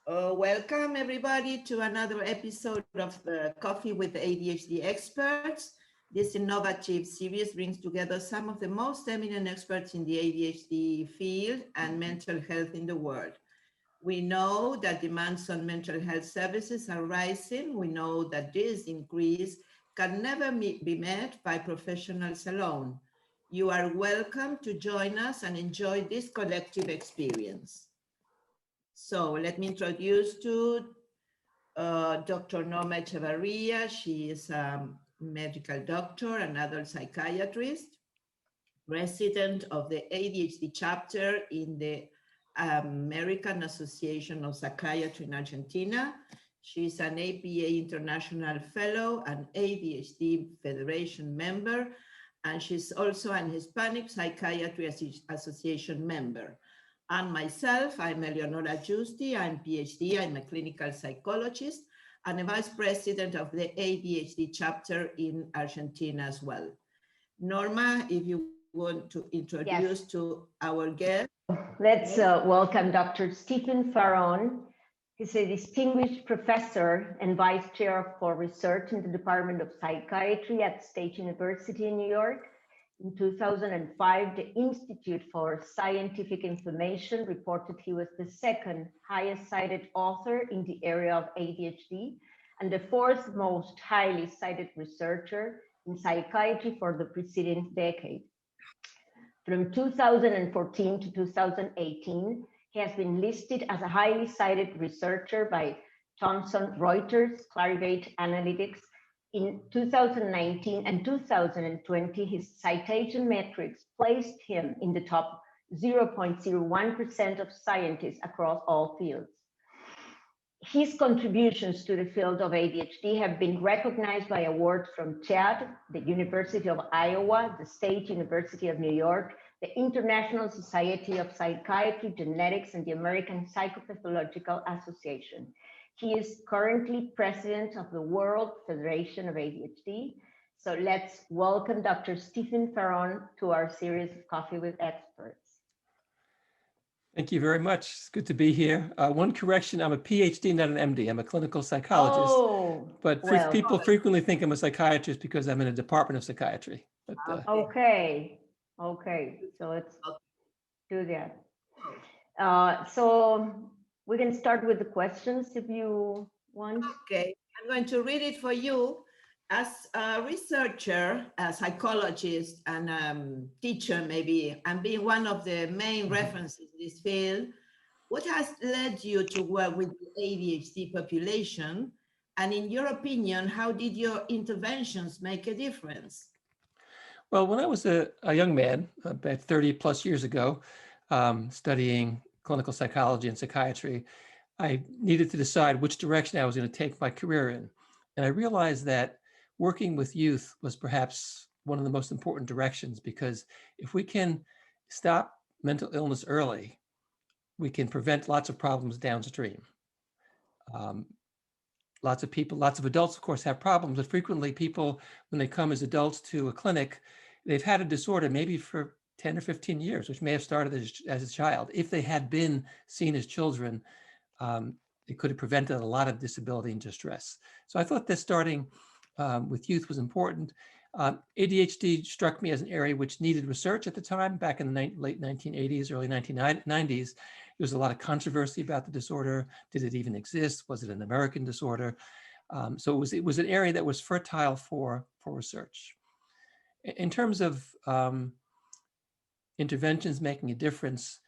Welcome everybody to another episode of Coffee with ADHD Experts. This innovative series brings together some of the most eminent experts in the ADHD field and mental health in the world. We know that demands on mental health services are rising. We know that this increase can never be met by professionals alone. You are welcome to join us and enjoy this collective experience. So let me introduce to Dr. Norma Echavarria. She is a medical doctor and adult psychiatrist, resident of the ADHD chapter in the American Association of Psychiatry in Argentina. She's an APA International Fellow and ADHD Federation member, and she's also an Hispanic Psychiatry Association member. And myself, I'm Eleonora Giusti, I'm PhD, I'm a clinical psychologist and a vice president of the ADHD chapter in Argentina as well. Norma, if you want to introduce to our guest. Let's welcome Dr. Stephen Faraone. He's a distinguished professor and vice chair for research in the Department of Psychiatry at State University in New York. In 2005, the Institute for Scientific Information reported he was the second highest cited author in the area of ADHD and the fourth most highly cited researcher in psychiatry for the preceding decade. From 2014 to 2018, he has been listed as a highly cited researcher by Thomson Reuters, Clarivate Analytics. In 2019 and 2020, his citation metrics placed him in the top 0.01% of scientists across all fields. His contributions to the field of ADHD have been recognized by awards from TED, the University of Iowa, the State University of New York, the International Society of Psychiatry, Genetics, and the American Psychopathological Association. He is currently president of the World Federation of ADHD. So let's welcome Dr. Stephen Faraone to our series of Coffee with Experts. Thank you very much. It's good to be here. One correction, I'm a PhD, not an MD. I'm a clinical psychologist. Oh, but well. People frequently think I'm a psychiatrist because I'm in a department of psychiatry. But, okay, so let's do that. So we can start with the questions if you want. Okay, I'm going to read it for you. As a researcher, a psychologist, and teacher maybe, and being one of the main references in this field, what has led you to work with the ADHD population? And in your opinion, how did your interventions make a difference? Well, when I was a young man, about 30 plus years ago, studying clinical psychology and psychiatry, I needed to decide which direction I was going to take my career in. And I realized that working with youth was perhaps one of the most important directions, because if we can stop mental illness early, we can prevent lots of problems downstream. Lots of people, lots of adults, of course, have problems, but frequently people, when they come as adults to a clinic, they've had a disorder maybe for 10 or 15 years, which may have started as a child. If they had been seen as children, it could have prevented a lot of disability and distress. So I thought that starting with youth was important. ADHD struck me as an area which needed research at the time. Back in the late 1980s, early 1990s, there was a lot of controversy about the disorder. Did it even exist? Was it an American disorder? So it was an area that was fertile for research. In terms of interventions making a difference,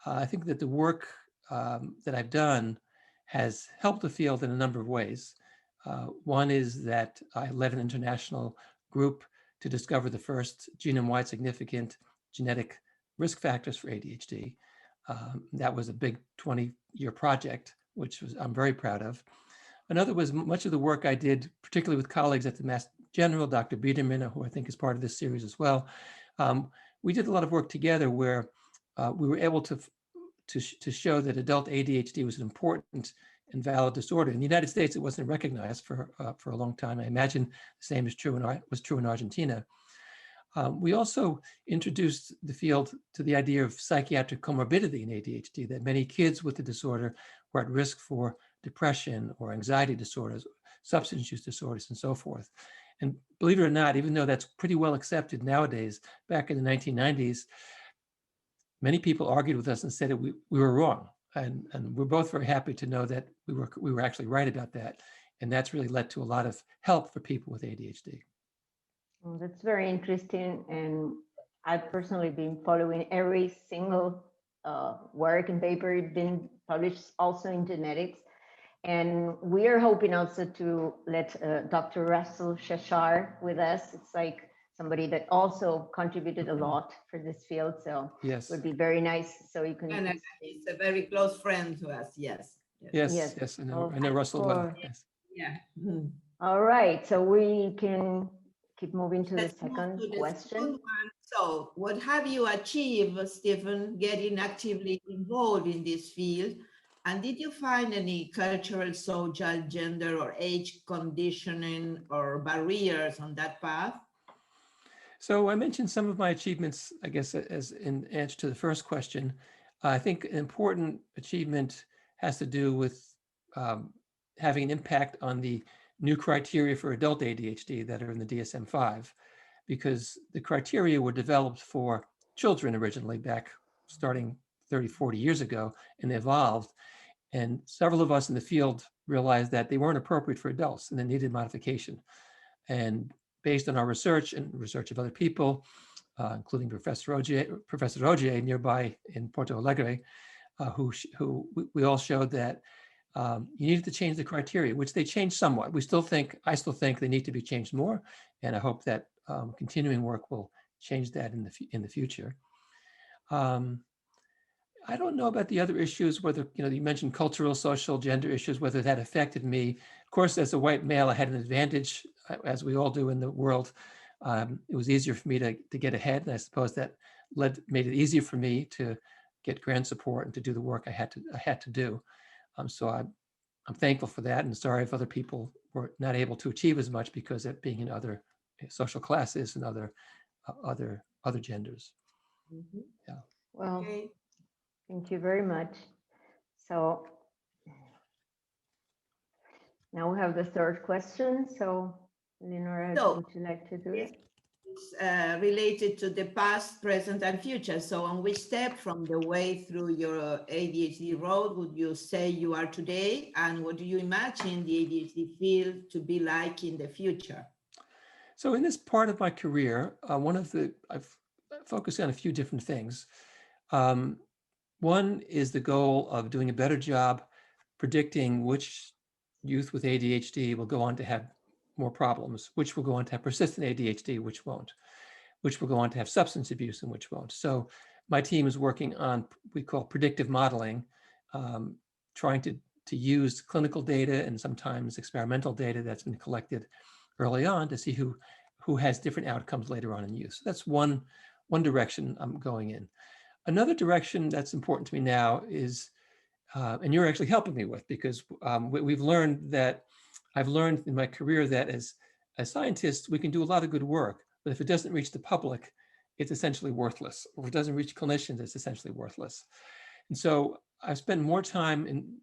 I think that the work that I've done has helped the field in a number of ways. One is that I led an international group to discover the first genome-wide significant genetic risk factors for ADHD. That was a big 20-year project, which I'm very proud of. Another was much of the work I did, particularly with colleagues at the Mass General, Dr. Biederman, who I think is part of this series as well. We did a lot of work together where we were able to show that adult ADHD was an important and valid disorder. In the United States, it wasn't recognized for a long time. I imagine the same was true in Argentina. We also introduced the field to the idea of psychiatric comorbidity in ADHD, that many kids with the disorder who are at risk for depression or anxiety disorders, substance use disorders, and so forth. And believe it or not, even though that's pretty well accepted nowadays, back in the 1990s, many people argued with us and said that we were wrong. And we're both very happy to know that we were actually right about that. And that's really led to a lot of help for people with ADHD. Well, that's very interesting. And I've personally been following every single work and paper been published also in genetics. And we are hoping also to let Dr. Russell Shashar with us. It's like somebody that also contributed a lot for this field. So yes, it would be very nice. So you can. And he's a very close friend to us. Yes. Yes. I know Russell well. Yes. Yeah. All right. So we can keep moving to the second question. Second one. So what have you achieved, Stephen, getting actively involved in this field? And did you find any cultural, social, gender, or age conditioning or barriers on that path? So I mentioned some of my achievements, I guess, as in answer to the first question. I think an important achievement has to do with having an impact on the new criteria for adult ADHD that are in the DSM-5, because the criteria were developed for children originally back starting 30, 40 years ago, and they evolved. And several of us in the field realized that they weren't appropriate for adults and they needed modification. And based on our research and research of other people, including Professor Ogier nearby in Porto Alegre, who we all showed that you needed to change the criteria, which they changed somewhat. I still think they need to be changed more, and I hope that continuing work will change that in the future. I don't know about the other issues, whether, you mentioned cultural, social, gender issues, whether that affected me. Of course, as a white male, I had an advantage, as we all do in the world. It was easier for me to get ahead, and I suppose that made it easier for me to get grant support and to do the work I had to do. So I'm thankful for that, and sorry if other people were not able to achieve as much because of being in other social classes and other genders. Mm-hmm. Yeah. Well, okay. Thank you very much. So now we have the third question. So Eleonora, would you like to do it? It's related to the past, present, and future. So on which step from the way through your ADHD road would you say you are today? And what do you imagine the ADHD field to be like in the future? So in this part of my career, I've focused on a few different things. One is the goal of doing a better job predicting which youth with ADHD will go on to have more problems, which will go on to have persistent ADHD, which won't, which will go on to have substance abuse and which won't. So my team is working on, we call predictive modeling, trying to use clinical data and sometimes experimental data that's been collected early on to see who has different outcomes later on in use. So that's one direction I'm going in. Another direction that's important to me now is, and you're actually helping me with, because I've learned in my career that as scientists, we can do a lot of good work, but if it doesn't reach the public, it's essentially worthless. Or if it doesn't reach clinicians, it's essentially worthless. And so I've spent more time in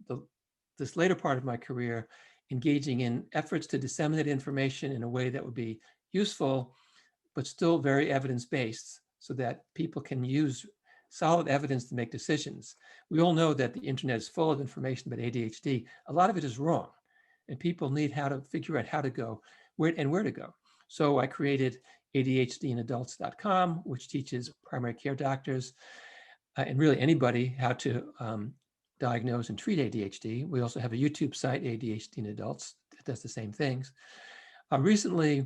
this later part of my career engaging in efforts to disseminate information in a way that would be useful, but still very evidence-based, so that people can use solid evidence to make decisions. We all know that the internet is full of information about ADHD. A lot of it is wrong, and people need how to figure out how to go, where to go. So I created ADHDinadults.com, which teaches primary care doctors and really anybody how to diagnose and treat ADHD. We also have a YouTube site, ADHD in Adults, that does the same things. Recently,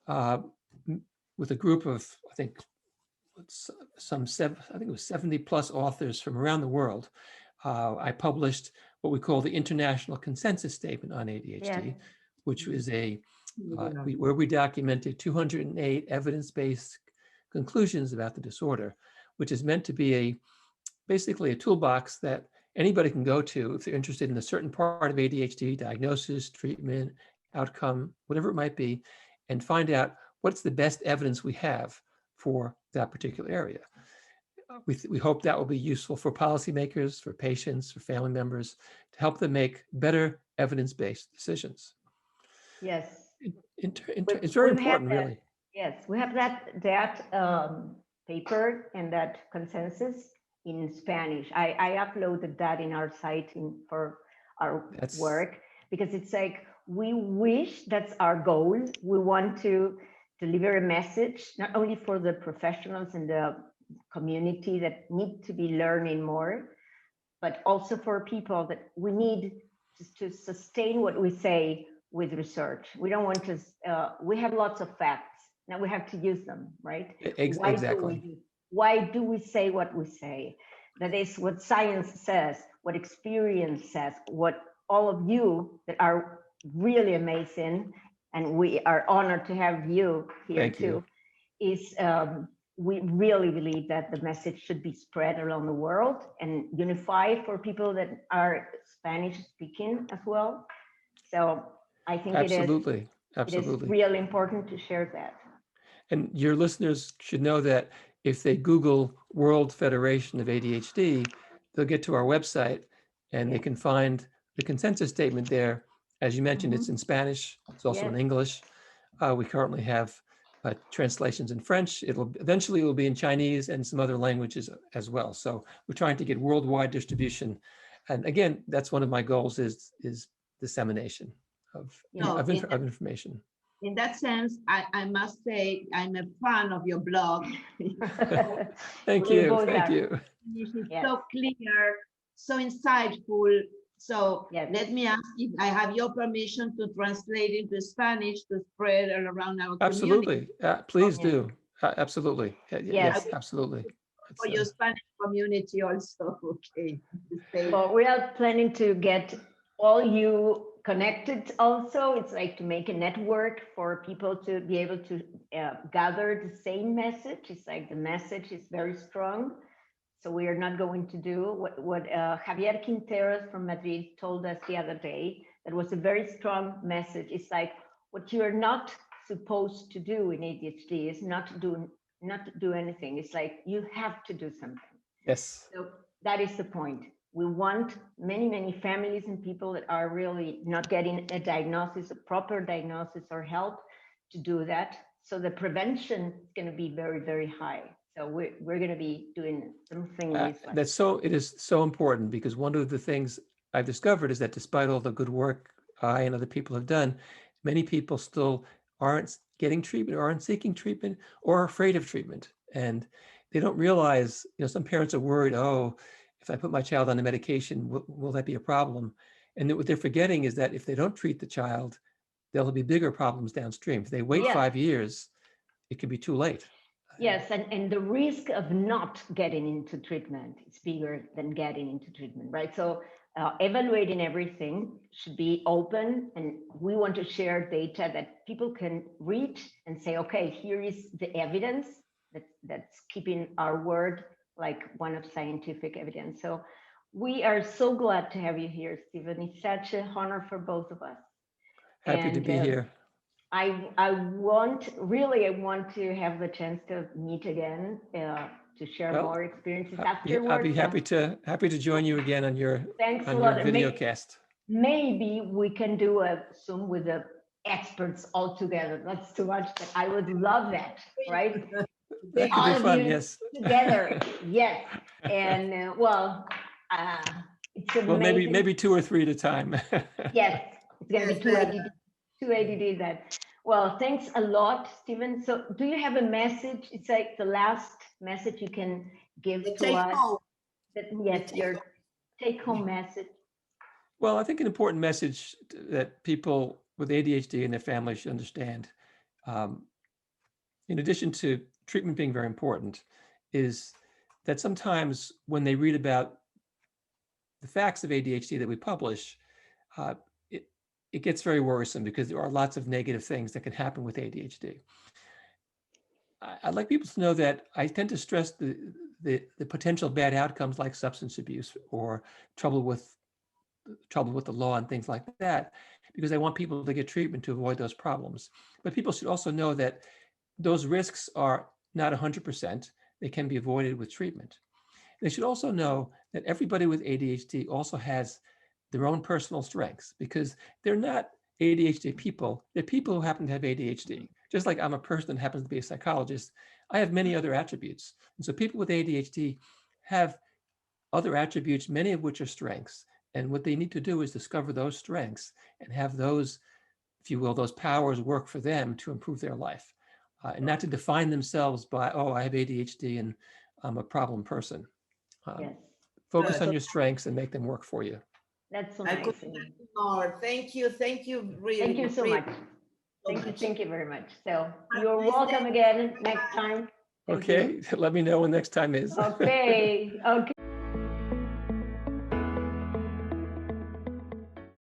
with a group of, I think it was 70 plus authors from around the world, I published what we call the International Consensus Statement on ADHD, which was where we documented 208 evidence-based conclusions about the disorder, which is meant to be basically a toolbox that anybody can go to if they're interested in a certain part of ADHD, diagnosis, treatment, outcome, whatever it might be, and find out what's the best evidence we have for that particular area. we hope that will be useful for policymakers, for patients, for family members, to help them make better evidence-based decisions. Yes. It's very important, really. Yes, we have that paper and that consensus in Spanish. I uploaded that in our site for our work, because it's like, we wish, that's our goal. We want to deliver a message, not only for the professionals in the community that need to be learning more, but also for people that we need to sustain what we say with research. We don't want to, we have lots of facts. Now we have to use them, right? Exactly. Why do we say what we say? That is what science says, what experience says, what all of you that are really amazing, and we are honored to have you here too, is we really believe that the message should be spread around the world and unified for people that are Spanish speaking as well. So I think it is really important to share that. And your listeners should know that if they Google World Federation of ADHD, they'll get to our website and they can find the consensus statement there. As you mentioned, it's in Spanish, it's also in English. We currently have translations in French. Eventually it will be in Chinese and some other languages as well. So we're trying to get worldwide distribution. And again, that's one of my goals, is dissemination of information. In that sense, I must say I'm a fan of your blog. Thank you. It's so clear, so insightful. So let me ask if I have your permission to translate into Spanish to spread around our community. Please do. Absolutely. Yes, absolutely. For your Spanish community also. Okay. Well, we are planning to get all you connected also. It's like to make a network for people to be able to gather the same message. It's like the message is very strong. So we are not going to do what Javier Quinteros from Madrid told us the other day. That was a very strong message. It's like, what you are not supposed to do in ADHD is not to do anything. It's like you have to do something. Yes. So that is the point. We want many families and people that are really not getting a diagnosis, a proper diagnosis or help to do that. So the prevention is going to be very high. So we're going to be doing something. It is so important, because one of the things I've discovered is that despite all the good work I and other people have done, many people still aren't getting treatment, or aren't seeking treatment, or are afraid of treatment. And they don't realize, some parents are worried, oh, if I put my child on the medication, will that be a problem? And what they're forgetting is that if they don't treat the child, there'll be bigger problems downstream. If they wait 5 years, it could be too late. Yes, and the risk of not getting into treatment is bigger than getting into treatment, right? So evaluating everything should be open, and we want to share data that people can read and say, okay, here is the evidence that's keeping our word like one of scientific evidence. So we are so glad to have you here, Stephen. It's such an honor for both of us. Happy to be here. I want to have the chance to meet again, to share more experiences afterwards. I'll be happy to join you again on your video cast. Maybe we can do a Zoom with the experts all together. That's too much, but I would love that, right? That could be fun, yes. Together, yes. And it's amazing. Well, maybe 2 or 3 at a time. Yes, it's going to be 2 ADD that. Well, thanks a lot, Stephen. So do you have a message? It's like the last message you can give to us. Your take-home message. Well, I think an important message that people with ADHD and their families should understand, in addition to treatment being very important, is that sometimes when they read about the facts of ADHD that we publish, it gets very worrisome, because there are lots of negative things that can happen with ADHD. I'd like people to know that I tend to stress the potential bad outcomes like substance abuse or trouble with the law and things like that, because I want people to get treatment to avoid those problems. But people should also know that those risks are not 100%. they can be avoided with treatment. They should also know that everybody with ADHD also has their own personal strengths, because they're not ADHD people, they're people who happen to have ADHD. Just like I'm a person that happens to be a psychologist, I have many other attributes. And so people with ADHD have other attributes, many of which are strengths. And what they need to do is discover those strengths and have those, if you will, those powers work for them to improve their life. And not to define themselves by, oh, I have ADHD and I'm a problem person. Yes. Focus on your strengths and make them work for you. That's so I nice. couldn't agree more. Thank you. Thank you. Really. Thank you so much. Thank you very much. So you're welcome again next time. Okay, let me know when next time is. Okay.